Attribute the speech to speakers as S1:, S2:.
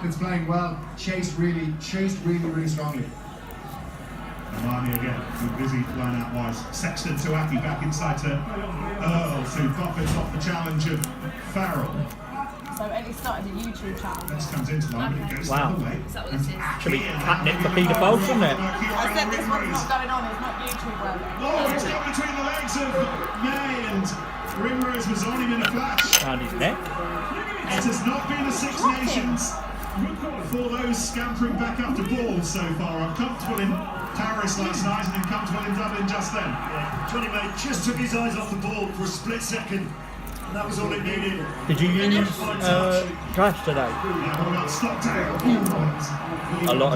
S1: It's playing well. Chased really strongly.
S2: Marnie again, busy line out wise. Sexton to Aki, back inside to Earl, to Buffett off the challenge of Farrell.
S3: So Ellie started a YouTube channel.
S2: This comes into line, but it goes
S4: Wow.
S2: the other way.
S3: Is that what this is?
S4: Should be catnip for Peter Bolt, shouldn't it?
S3: I said this one's not going on, it's not YouTube worthy.
S2: Oh, it's got between the legs of May, and Rimrose was on him in a flash.
S4: Around his neck.
S2: It has not been a Six Nations for those scampering back up to ball so far. Uncomfortable in Paris last night and uncomfortable in Dublin just then.
S5: Yeah, Johnny May just took his eyes off the ball for a split second. And that was all it needed.
S4: Did you use trash today?
S2: Yeah, what about Stockdale?
S4: A lot.